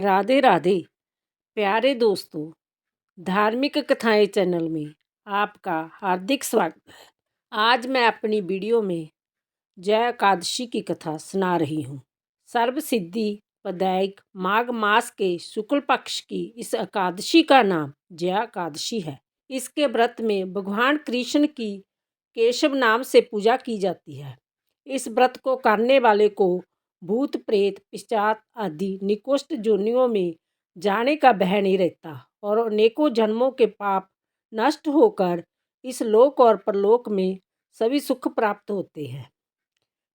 राधे राधे प्यारे दोस्तों। धार्मिक कथाएं चैनल में आपका हार्दिक स्वागत है। आज मैं अपनी वीडियो में जय एकादशी की कथा सुना रही हूँ। सर्व सिद्धि प्रदायक माघ मास के शुक्ल पक्ष की इस एकादशी का नाम जया एकादशी है। इसके व्रत में भगवान कृष्ण की केशव नाम से पूजा की जाती है। इस व्रत को करने वाले को भूत प्रेत पिशाच आदि निकृष्ट योनियों में जाने का भय नहीं रहता और अनेकों जन्मों के पाप नष्ट होकर इस लोक और परलोक में सभी सुख प्राप्त होते हैं।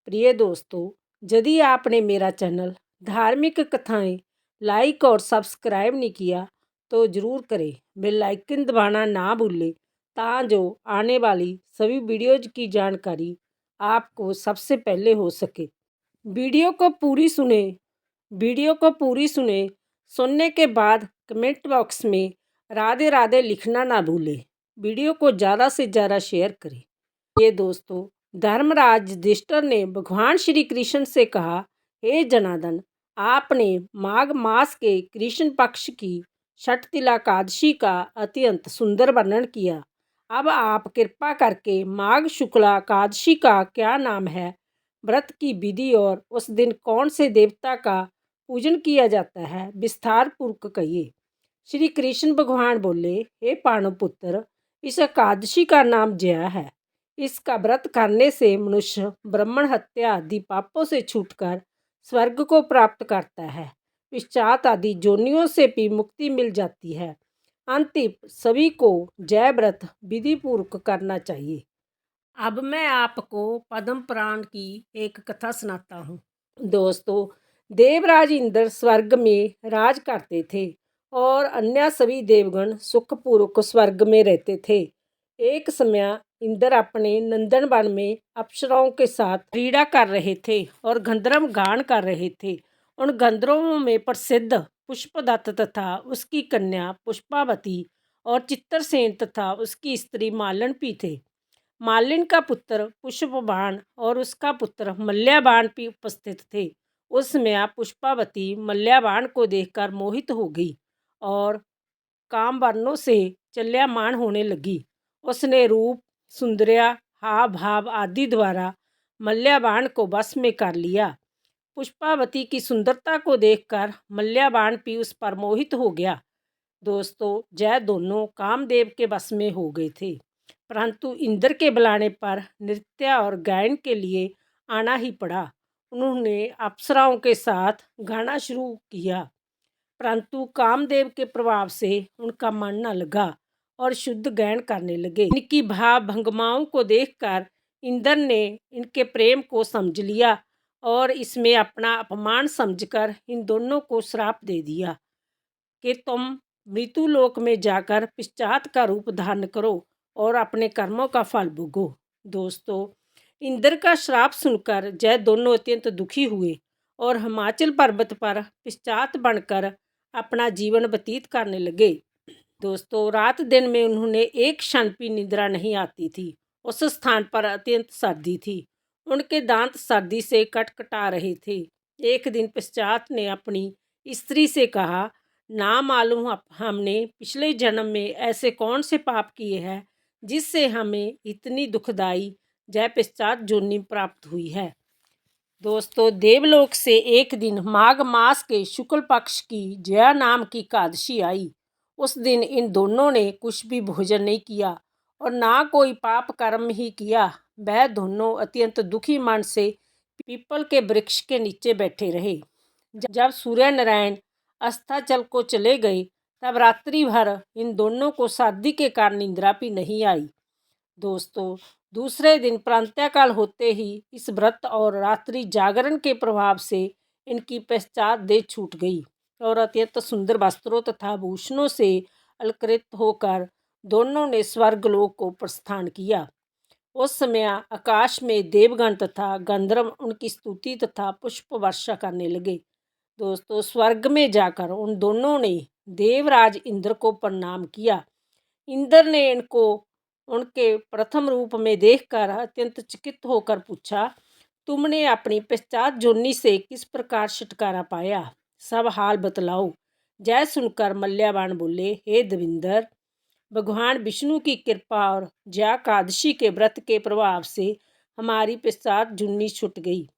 प्रिय दोस्तों, यदि आपने मेरा चैनल धार्मिक कथाएं लाइक और सब्सक्राइब नहीं किया तो ज़रूर करें। बेल आइकन दबाना ना भूलें ताकि आने वाली सभी वीडियोज की जानकारी आपको सबसे पहले हो सके। वीडियो को पूरी सुने। सुनने के बाद कमेंट बॉक्स में राधे राधे लिखना ना भूलें। वीडियो को ज़्यादा से ज़्यादा शेयर करें। ये दोस्तों, धर्मराज युधिष्ठिर ने भगवान श्री कृष्ण से कहा, हे जनार्दन, आपने माघ मास के कृष्ण पक्ष की षटतिला एकादशी का अत्यंत सुंदर वर्णन किया। अब आप कृपा करके माघ शुक्ला एकादशी का क्या नाम है, व्रत की विधि और उस दिन कौन से देवता का पूजन किया जाता है, विस्तार पूर्वक कहिए। श्री कृष्ण भगवान बोले, हे पांडुपुत्र, इस एकादशी का नाम जया है। इसका व्रत करने से मनुष्य ब्राह्मण हत्या आदि पापों से छूटकर स्वर्ग को प्राप्त करता है। पिशाच आदि जोनियों से भी मुक्ति मिल जाती है। अंतिम सभी को जय व्रत विधि पूर्वक करना चाहिए। अब मैं आपको पद्म पुराण की एक कथा सुनाता हूँ। दोस्तों, देवराज इंद्र स्वर्ग में राज करते थे और अन्य सभी देवगण सुखपूर्वक स्वर्ग में रहते थे। एक समय इंद्र अपने नंदन वन में अप्सराओं के साथ क्रीड़ा कर रहे थे और गंधर्व गान कर रहे थे। उन गंधर्वों में प्रसिद्ध पुष्पदत्त तथा उसकी कन्या पुष्पावती और चित्रसेन तथा उसकी स्त्री मालन भी थे। मालिन का पुत्र पुष्पबाण और उसका पुत्र मल्याबाण भी उपस्थित थे। उस समय पुष्पावती मल्याबाण को देखकर मोहित हो गई और काम वर्णों से चल्यामान होने लगी। उसने रूप, सुंदरिया, हाव भाव आदि द्वारा मल्याबाण को वश में कर लिया। पुष्पावती की सुंदरता को देखकर मल्याबाण भी उस पर मोहित हो गया। दोस्तों, जय दोनों कामदेव के वश में हो गए थे, परंतु इंद्र के बुलाने पर नृत्य और गायन के लिए आना ही पड़ा। उन्होंने अप्सराओं के साथ गाना शुरू किया, परंतु कामदेव के प्रभाव से उनका मन न लगा और शुद्ध गायन करने लगे। इनकी भाव भंगमाओं को देखकर इंद्र ने इनके प्रेम को समझ लिया और इसमें अपना अपमान समझकर इन दोनों को श्राप दे दिया कि तुम मृत्युलोक में जाकर पिशाच का रूप धारण करो और अपने कर्मों का फल भोगो। दोस्तों, इंद्र का श्राप सुनकर जय दोनों अत्यंत दुखी हुए और हिमाचल पर्वत पर पिशाच बनकर अपना जीवन व्यतीत करने लगे। दोस्तों, रात दिन में उन्होंने एक क्षण भी निद्रा नहीं आती थी। उस स्थान पर अत्यंत सर्दी थी। उनके दांत सर्दी से कटकटा रहे थे। एक दिन पिशाच ने अपनी स्त्री से कहा, ना मालूम हमने पिछले जन्म में ऐसे कौन से पाप किए हैं जिससे हमें इतनी दुखदाई जय पिशाच जोनि प्राप्त हुई है। दोस्तों, देवलोक से एक दिन माघ मास के शुक्ल पक्ष की जया नाम की एकादशी आई। उस दिन इन दोनों ने कुछ भी भोजन नहीं किया और ना कोई पाप कर्म ही किया। वह दोनों अत्यंत दुखी मन से पीपल के वृक्ष के नीचे बैठे रहे। जब सूर्य नारायण अस्ताचल को चले गए तब रात्रि भर इन दोनों को सर्दी के कारण निंद्रा भी नहीं आई। दोस्तों, दूसरे दिन प्रातःकाल होते ही इस व्रत और रात्रि जागरण के प्रभाव से इनकी पश्चात देह छूट गई और अत्यंत सुंदर वस्त्रों तथा भूषणों से अलंकृत होकर दोनों ने स्वर्गलोक को प्रस्थान किया। उस समय आकाश में देवगण तथा गंधर्व उनकी स्तुति तथा पुष्प वर्षा करने लगे। दोस्तों, स्वर्ग में जाकर उन दोनों ने देवराज इंद्र को प्रणाम किया। इंद्र ने इनको उनके प्रथम रूप में देखकर अत्यंत चकित होकर पूछा, तुमने अपनी पश्चात जोनि से किस प्रकार छुटकारा पाया। सब हाल बतलाओ। जय सुनकर मल्यावान बोले, हे देवेंद्र, भगवान विष्णु की कृपा और जया एकादशी के व्रत के प्रभाव से हमारी पिशाच जुन्नी छूट गई।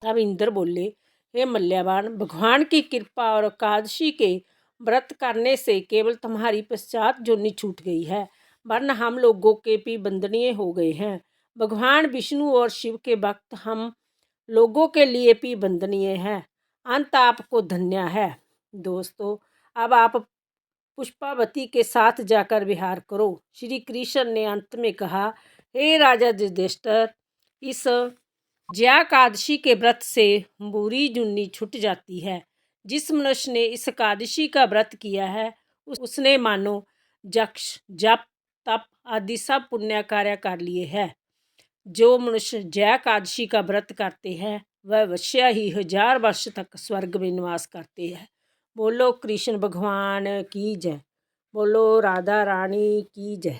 तब इंद्र बोले, हे मल्यावान, भगवान की कृपा और एकादशी के व्रत करने से केवल तुम्हारी पिशाच जुन्नी छूट गई है, वरना हम लोगों के भी बंदनीय हो गए हैं। भगवान विष्णु और शिव के भक्त हम लोगों के लिए भी वंदनीय है। अंत आपको धन्य है। दोस्तों, अब आप पुष्पावती के साथ जाकर विहार करो। श्री कृष्ण ने अंत में कहा, हे राजा युधिष्ठिर, इस जया एकादशी के व्रत से बुरी जुन्नी छूट जाती है। जिस मनुष्य ने इस एकादशी का व्रत किया है उसने मानो यक्ष, जप, तप आदि सब पुण्य कार्य कर लिए हैं। जो मनुष्य जया एकादशी का व्रत करते हैं वह अवश्य ही 1000 वर्ष तक स्वर्ग में निवास करते हैं। बोलो कृष्ण भगवान की जय। बोलो राधा रानी की जय।